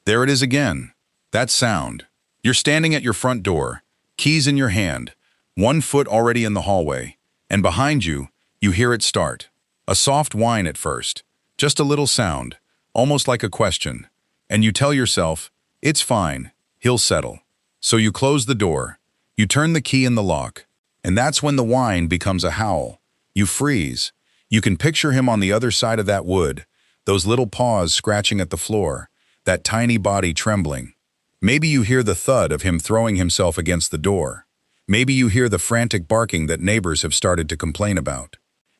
There it is again. That sound. You're standing at your front door, keys in your hand, 1 foot already in the hallway, and behind you, you hear it start. A soft whine at first, just a little sound, almost like a question. And you tell yourself, it's fine, he'll settle. So you close the door, you turn the key in the lock, and that's when the whine becomes a howl. You freeze. You can picture him on the other side of that wood, those little paws scratching at the floor, that tiny body trembling. Maybe you hear the thud of him throwing himself against the door. Maybe you hear the frantic barking that neighbors have started to complain about.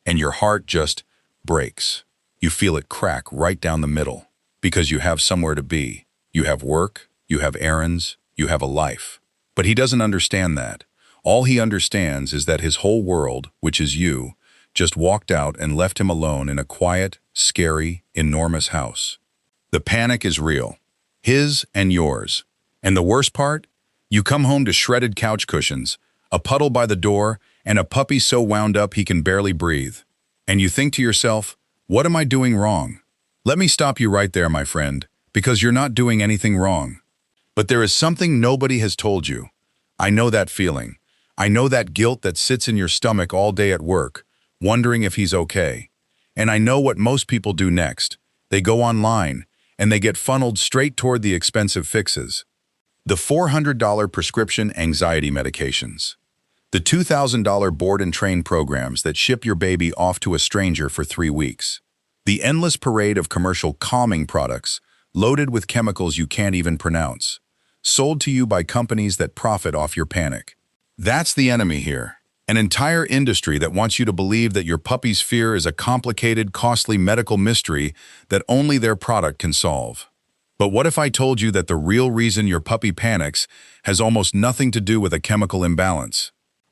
And your heart just breaks. You feel it crack right down the middle. Because you have somewhere to be. You have work, you have errands, you have a life. But he doesn't understand that. All he understands is that his whole world, which is you, just walked out and left him alone in a quiet, scary, enormous house. The panic is real. His and yours. And the worst part? You come home to shredded couch cushions, a puddle by the door, and a puppy so wound up he can barely breathe. And you think to yourself, what am I doing wrong? Let me stop you right there, my friend, because you're not doing anything wrong. But there is something nobody has told you. I know that feeling. I know that guilt that sits in your stomach all day at work, wondering if he's okay. And I know what most people do next. They go online, and they get funneled straight toward the expensive fixes. The $400 prescription anxiety medications. The $2,000 board and train programs that ship your baby off to a stranger for 3 weeks. The endless parade of commercial calming products loaded with chemicals you can't even pronounce, sold to you by companies that profit off your panic. That's the enemy here. An entire industry that wants you to believe that your puppy's fear is a complicated, costly medical mystery that only their product can solve. But what if I told you that the real reason your puppy panics has almost nothing to do with a chemical imbalance?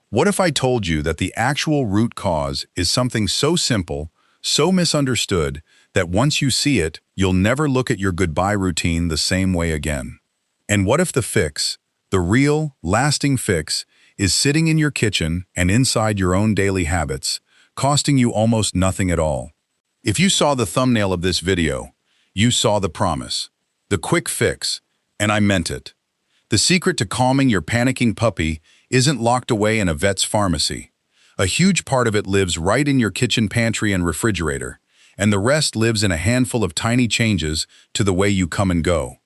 What if I told you that the actual root cause is something so simple, so misunderstood, that once you see it, you'll never look at your goodbye routine the same way again? And what if the fix, the real, lasting fix, is sitting in your kitchen and inside your own daily habits, costing you almost nothing at all? If you saw the thumbnail of this video, you saw the promise, the quick fix, and I meant it. The secret to calming your panicking puppy isn't locked away in a vet's pharmacy. A huge part of it lives right in your kitchen pantry and refrigerator, and the rest lives in a handful of tiny changes to the way you come and go.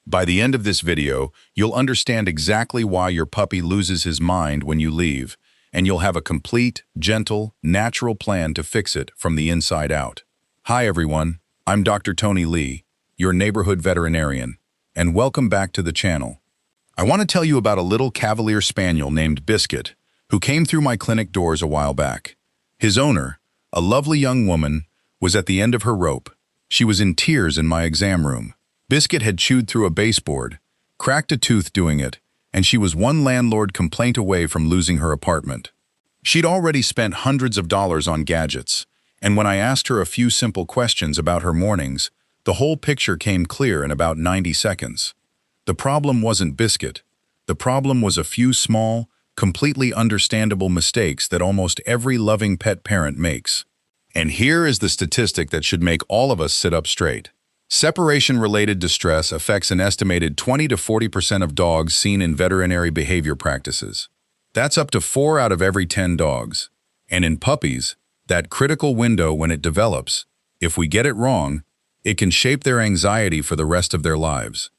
By the end of this video, you'll understand exactly why your puppy loses his mind when you leave, and you'll have a complete, gentle, natural plan to fix it from the inside out. Hi everyone, I'm Dr. Tony Lee, your neighborhood veterinarian, and welcome back to the channel. I want to tell you about a little Cavalier Spaniel named Biscuit, who came through my clinic doors a while back. His owner, a lovely young woman, was at the end of her rope. She was in tears in my exam room. Biscuit had chewed through a baseboard, cracked a tooth doing it, and she was one landlord complaint away from losing her apartment. She'd already spent hundreds of dollars on gadgets, and when I asked her a few simple questions about her mornings, the whole picture came clear in about 90 seconds. The problem wasn't Biscuit. The problem was a few small, completely understandable mistakes that almost every loving pet parent makes. And here is the statistic that should make all of us sit up straight. Separation-related distress affects an estimated 20 to 40% of dogs seen in veterinary behavior practices. That's up to 4 out of every 10 dogs. And in puppies, that critical window when it develops, if we get it wrong, it can shape their anxiety for the rest of their lives.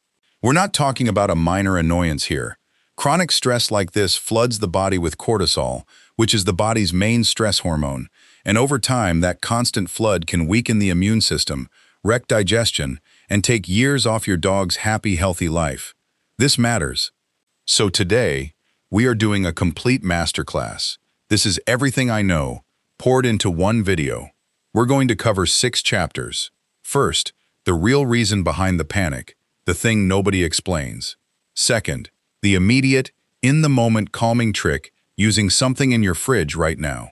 We're not talking about a minor annoyance here. Chronic stress like this floods the body with cortisol, which is the body's main stress hormone, and over time that constant flood can weaken the immune system, wreck digestion, and take years off your dog's happy, healthy life. This matters. So today, we are doing a complete masterclass. This is everything I know, poured into one video. We're going to cover 6 chapters. First, the real reason behind the panic, the thing nobody explains. Second, the immediate, in-the-moment calming trick using something in your fridge right now.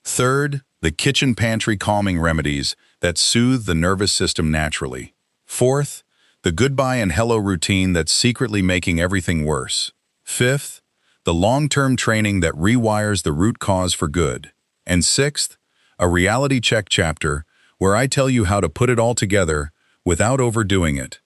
Third, the kitchen pantry calming remedies that soothe the nervous system naturally. Fourth, the goodbye and hello routine that's secretly making everything worse. Fifth, the long-term training that rewires the root cause for good. And sixth, a reality check chapter where I tell you how to put it all together without overdoing it.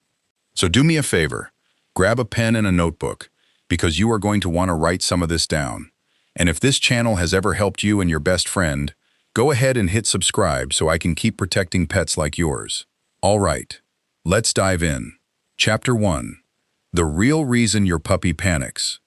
So do me a favor, grab a pen and a notebook, because you are going to want to write some of this down. And if this channel has ever helped you and your best friend, go ahead and hit subscribe so I can keep protecting pets like yours. All right, let's dive in. Chapter 1. The real reason your puppy panics.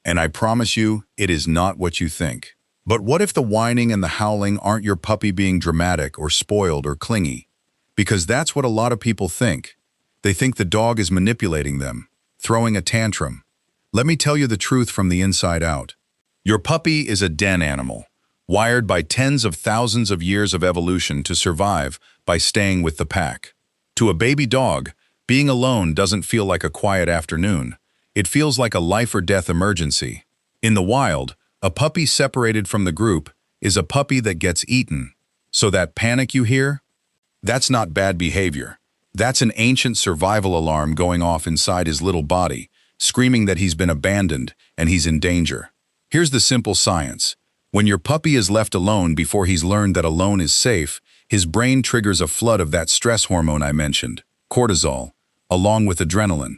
And I promise you, it is not what you think. But what if the whining and the howling aren't your puppy being dramatic or spoiled or clingy? Because that's what a lot of people think. They think the dog is manipulating them, throwing a tantrum. Let me tell you the truth from the inside out. Your puppy is a den animal, wired by tens of thousands of years of evolution to survive by staying with the pack. To a baby dog, being alone doesn't feel like a quiet afternoon. It feels like a life or death emergency. In the wild, a puppy separated from the group is a puppy that gets eaten. So that panic you hear? That's not bad behavior. That's an ancient survival alarm going off inside his little body, screaming that he's been abandoned and he's in danger. Here's the simple science. When your puppy is left alone before he's learned that alone is safe, his brain triggers a flood of that stress hormone I mentioned, cortisol, along with adrenaline.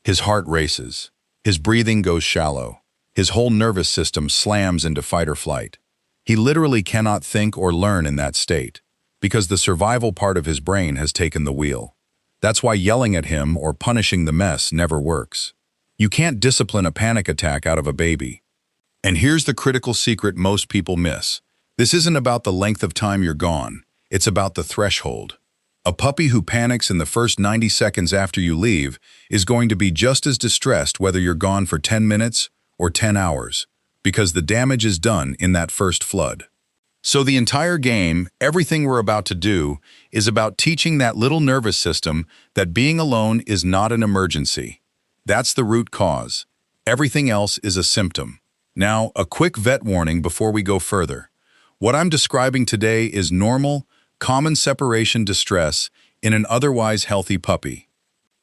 His heart races. His breathing goes shallow. His whole nervous system slams into fight or flight. He literally cannot think or learn in that state, because the survival part of his brain has taken the wheel. That's why yelling at him or punishing the mess never works. You can't discipline a panic attack out of a baby. And here's the critical secret most people miss. This isn't about the length of time you're gone. It's about the threshold. A puppy who panics in the first 90 seconds after you leave is going to be just as distressed whether you're gone for 10 minutes or 10 hours, because the damage is done in that first flood. So the entire game, everything we're about to do, is about teaching that little nervous system that being alone is not an emergency. That's the root cause. Everything else is a symptom. Now, a quick vet warning before we go further. What I'm describing today is normal, common separation distress in an otherwise healthy puppy.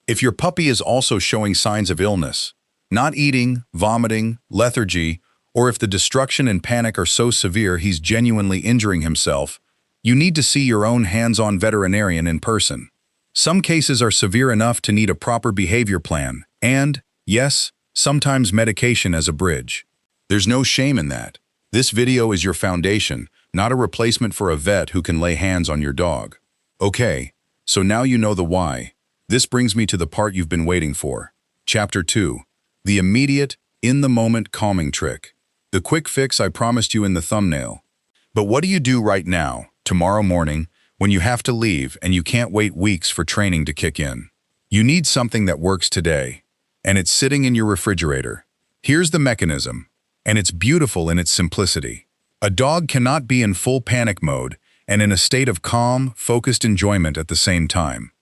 If your puppy is also showing signs of illness, not eating, vomiting, lethargy, or if the destruction and panic are so severe he's genuinely injuring himself, you need to see your own hands-on veterinarian in person. Some cases are severe enough to need a proper behavior plan and, yes, sometimes medication as a bridge. There's no shame in that. This video is your foundation, not a replacement for a vet who can lay hands on your dog. Okay, so now you know the why. This brings me to the part you've been waiting for. Chapter 2. The immediate, in-the-moment calming trick. The quick fix I promised you in the thumbnail. But what do you do right now, tomorrow morning, when you have to leave and you can't wait weeks for training to kick in? You need something that works today, and it's sitting in your refrigerator. Here's the mechanism, and it's beautiful in its simplicity. A dog cannot be in full panic mode and in a state of calm, focused enjoyment at the same time.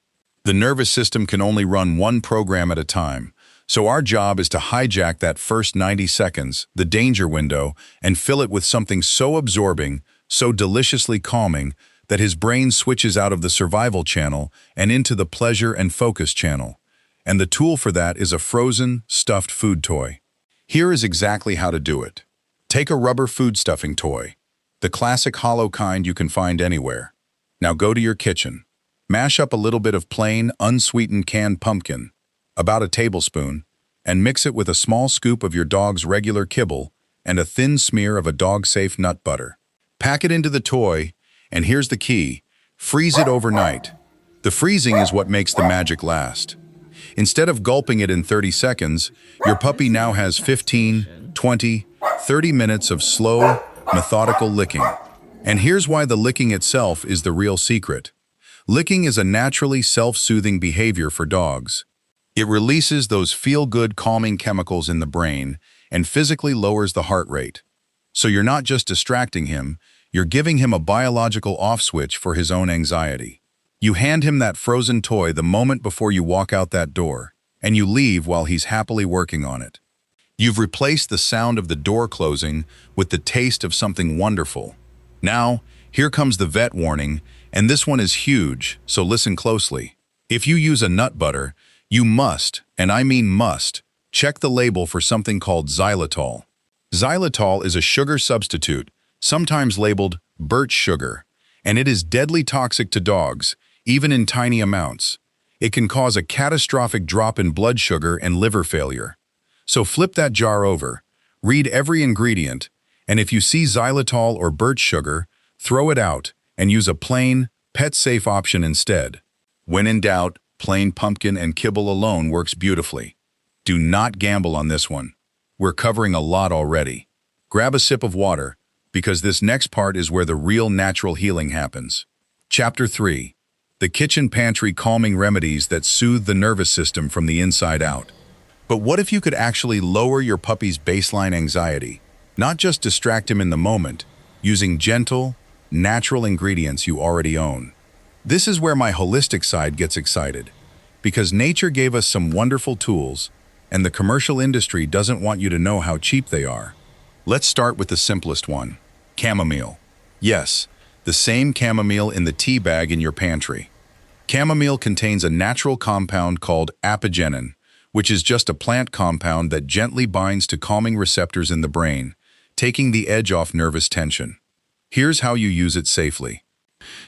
The nervous system can only run one program at a time, so our job is to hijack that first 90 seconds, the danger window, and fill it with something so absorbing, so deliciously calming, that his brain switches out of the survival channel and into the pleasure and focus channel. And the tool for that is a frozen, stuffed food toy. Here is exactly how to do it. Take a rubber food stuffing toy, the classic hollow kind you can find anywhere. Now go to your kitchen. Mash up a little bit of plain, unsweetened canned pumpkin, about a tablespoon, and mix it with a small scoop of your dog's regular kibble and a thin smear of a dog-safe nut butter. Pack it into the toy, and here's the key: freeze it overnight. The freezing is what makes the magic last. Instead of gulping it in 30 seconds, your puppy now has 15, 20, 30 minutes of slow, methodical licking. And here's why the licking itself is the real secret. Licking is a naturally self-soothing behavior for dogs. It releases those feel-good calming chemicals in the brain and physically lowers the heart rate. So you're not just distracting him, you're giving him a biological off switch for his own anxiety. You hand him that frozen toy the moment before you walk out that door, and you leave while he's happily working on it. You've replaced the sound of the door closing with the taste of something wonderful. Now, here comes the vet warning, and this one is huge, so listen closely. If you use a nut butter, you must, and I mean must, check the label for something called xylitol. Xylitol is a sugar substitute, sometimes labeled birch sugar, and it is deadly toxic to dogs, even in tiny amounts. it can cause a catastrophic drop in blood sugar and liver failure. So flip that jar over, read every ingredient, and if you see xylitol or birch sugar, throw it out and use a plain, pet-safe option instead. When in doubt, plain pumpkin and kibble alone works beautifully. Do not gamble on this one. We're covering a lot already. Grab a sip of water, because this next part is where the real natural healing happens. Chapter 3. The Kitchen Pantry Calming Remedies that Soothe the Nervous System from the Inside Out. But what if you could actually lower your puppy's baseline anxiety? Not just distract him in the moment, using gentle, natural ingredients you already own. This is where my holistic side gets excited, because nature gave us some wonderful tools, and the commercial industry doesn't want you to know how cheap they are. Let's start with the simplest one, chamomile. Yes, the same chamomile in the tea bag in your pantry. Chamomile contains a natural compound called apigenin, which is just a plant compound that gently binds to calming receptors in the brain, taking the edge off nervous tension. Here's how you use it safely.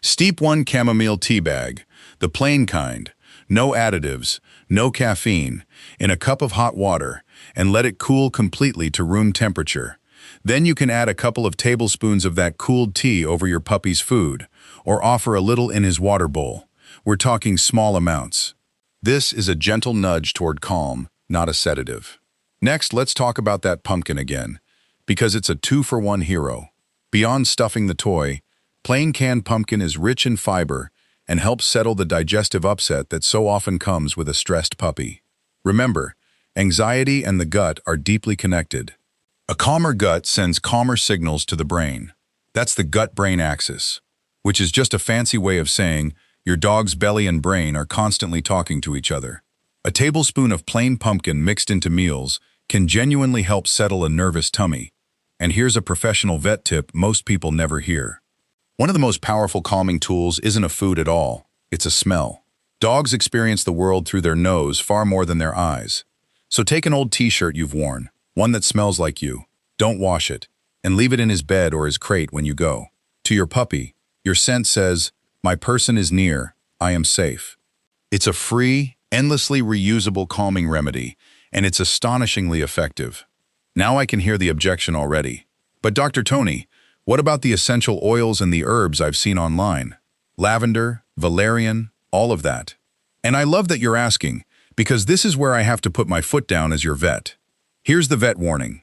Steep 1 chamomile tea bag, the plain kind, no additives, no caffeine, in a cup of hot water, and let it cool completely to room temperature. Then you can add a couple of tablespoons of that cooled tea over your puppy's food, or offer a little in his water bowl. We're talking small amounts. This is a gentle nudge toward calm, not a sedative. Next, let's talk about that pumpkin again, because it's a 2-for-1 hero. Beyond stuffing the toy, plain canned pumpkin is rich in fiber and helps settle the digestive upset that so often comes with a stressed puppy. Remember, anxiety and the gut are deeply connected. A calmer gut sends calmer signals to the brain. That's the gut-brain axis, which is just a fancy way of saying your dog's belly and brain are constantly talking to each other. A tablespoon of plain pumpkin mixed into meals can genuinely help settle a nervous tummy. And here's a professional vet tip most people never hear. One of the most powerful calming tools isn't a food at all, it's a smell. Dogs experience the world through their nose far more than their eyes. So take an old t-shirt you've worn, one that smells like you, don't wash it, and leave it in his bed or his crate when you go. To your puppy, your scent says, "My person is near, I am safe." It's a free, endlessly reusable calming remedy, and it's astonishingly effective. Now I can hear the objection already. But Dr. Tony, what about the essential oils and the herbs I've seen online? Lavender, valerian, all of that. And I love that you're asking, because this is where I have to put my foot down as your vet. Here's the vet warning.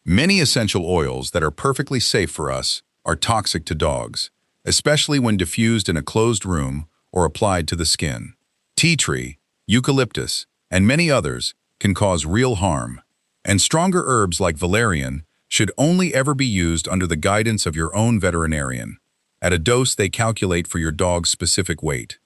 Many essential oils that are perfectly safe for us are toxic to dogs, especially when diffused in a closed room or applied to the skin. Tea tree, eucalyptus, and many others can cause real harm. And stronger herbs like valerian should only ever be used under the guidance of your own veterinarian, at a dose they calculate for your dog's specific weight.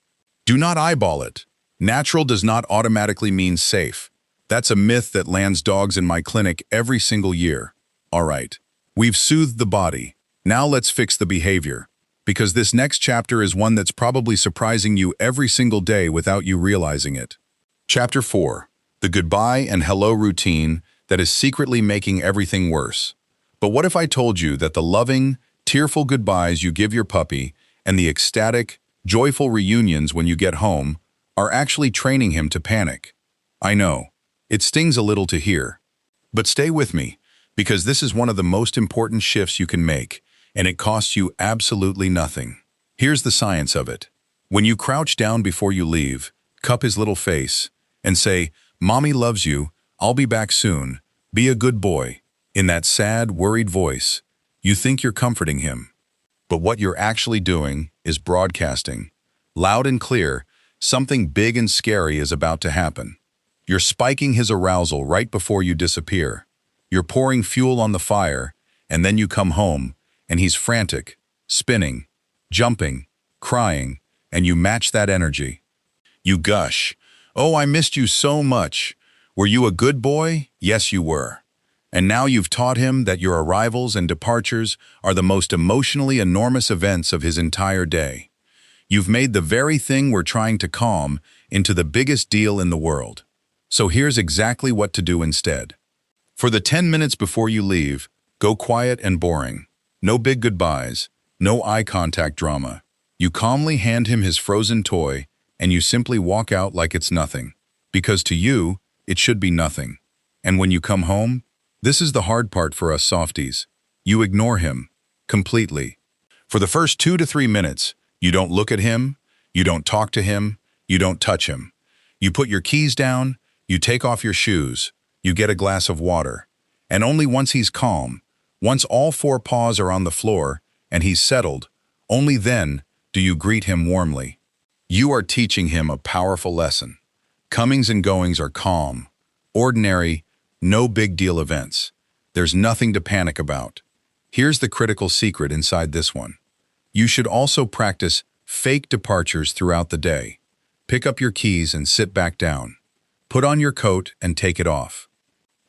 Do not eyeball it. Natural does not automatically mean safe. That's a myth that lands dogs in my clinic every single year. All right, we've soothed the body. Now let's fix the behavior, because this next chapter is one that's probably surprising you every single day without you realizing it. Chapter 4. The goodbye and hello routine that is secretly making everything worse. But what if I told you that the loving, tearful goodbyes you give your puppy and the ecstatic, joyful reunions when you get home are actually training him to panic? I know, it stings a little to hear. But stay with me, because this is one of the most important shifts you can make, and it costs you absolutely nothing. Here's the science of it. When you crouch down before you leave, cup his little face, and say, "Mommy loves you, I'll be back soon, be a good boy," in that sad, worried voice, you think you're comforting him. But what you're actually doing is broadcasting, loud and clear, something big and scary is about to happen. You're spiking his arousal right before you disappear. You're pouring fuel on the fire, and then you come home, and he's frantic, spinning, jumping, crying, and you match that energy. You gush, "Oh, I missed you so much. Were you a good boy? Yes, you were." And now you've taught him that your arrivals and departures are the most emotionally enormous events of his entire day. You've made the very thing we're trying to calm into the biggest deal in the world. So here's exactly what to do instead. For the 10 minutes before you leave, go quiet and boring. No big goodbyes, no eye contact drama. You calmly hand him his frozen toy and you simply walk out like it's nothing. Because to you, it should be nothing. And when you come home, this is the hard part for us softies. You ignore him. Completely. For the first 2 to 3 minutes, you don't look at him, you don't talk to him, you don't touch him. You put your keys down, you take off your shoes, you get a glass of water. And only once he's calm, once all 4 paws are on the floor and he's settled, only then do you greet him warmly. You are teaching him a powerful lesson. Comings and goings are calm, ordinary, no big deal events. There's nothing to panic about. Here's the critical secret inside this one. You should also practice fake departures throughout the day. Pick up your keys and sit back down. Put on your coat and take it off.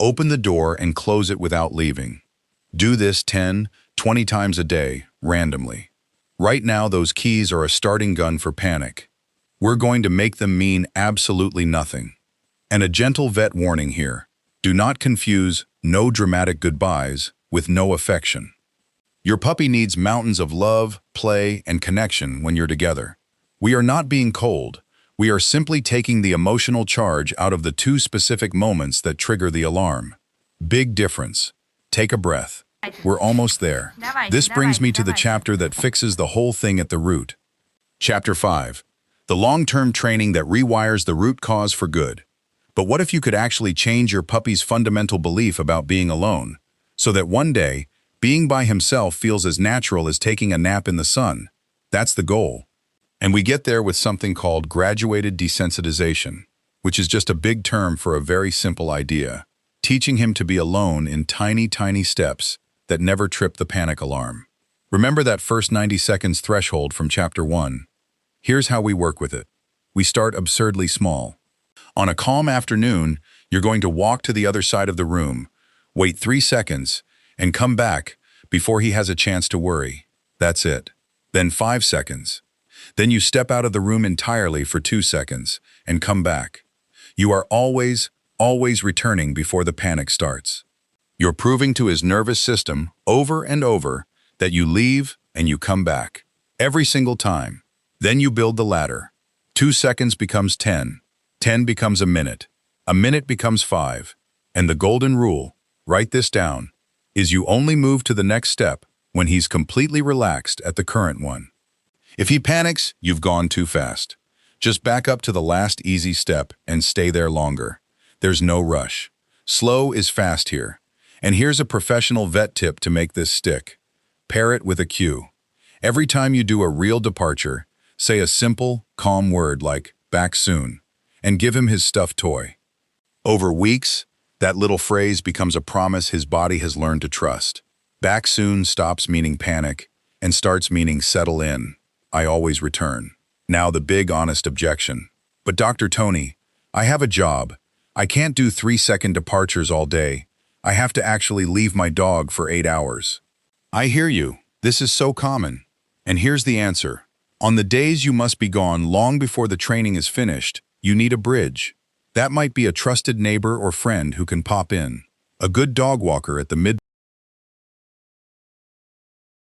Open the door and close it without leaving. Do this 10, 20 times a day, randomly. Right now, those keys are a starting gun for panic. We're going to make them mean absolutely nothing. And a gentle vet warning here. Do not confuse no dramatic goodbyes with no affection. Your puppy needs mountains of love, play, and connection when you're together. We are not being cold. We are simply taking the emotional charge out of the 2 specific moments that trigger the alarm. Big difference. Take a breath. We're almost there. This brings me to the chapter that fixes the whole thing at the root. Chapter 5. The long-term training that rewires the root cause for good. But what if you could actually change your puppy's fundamental belief about being alone, so that one day, being by himself feels as natural as taking a nap in the sun? That's the goal. And we get there with something called graduated desensitization, which is just a big term for a very simple idea, teaching him to be alone in tiny, tiny steps that never trip the panic alarm. Remember that first 90 seconds threshold from Chapter 1. Here's how we work with it. We start absurdly small. On a calm afternoon, you're going to walk to the other side of the room, wait 3 seconds, and come back before he has a chance to worry. That's it. Then 5 seconds. Then you step out of the room entirely for 2 seconds and come back. You are always returning before the panic starts. You're proving to his nervous system over and over that you leave and you come back. Every single time. Then you build the ladder. 2 seconds becomes 10. 10 becomes a minute becomes 5. And the golden rule, write this down, is you only move to the next step when he's completely relaxed at the current one. If he panics, you've gone too fast. Just back up to the last easy step and stay there longer. There's no rush. Slow is fast here. And here's a professional vet tip to make this stick. Pair it with a cue. Every time you do a real departure, say a simple, calm word like, back soon, and give him his stuffed toy. Over weeks, that little phrase becomes a promise his body has learned to trust. Back soon stops meaning panic and starts meaning settle in. I always return. Now the big honest objection. But Dr. Tony, I have a job. I can't do 3-second departures all day. I have to actually leave my dog for 8 hours. I hear you. This is so common. And here's the answer. On the days you must be gone long before the training is finished, you need a bridge. That might be a trusted neighbor or friend who can pop in. A good dog walker at the mid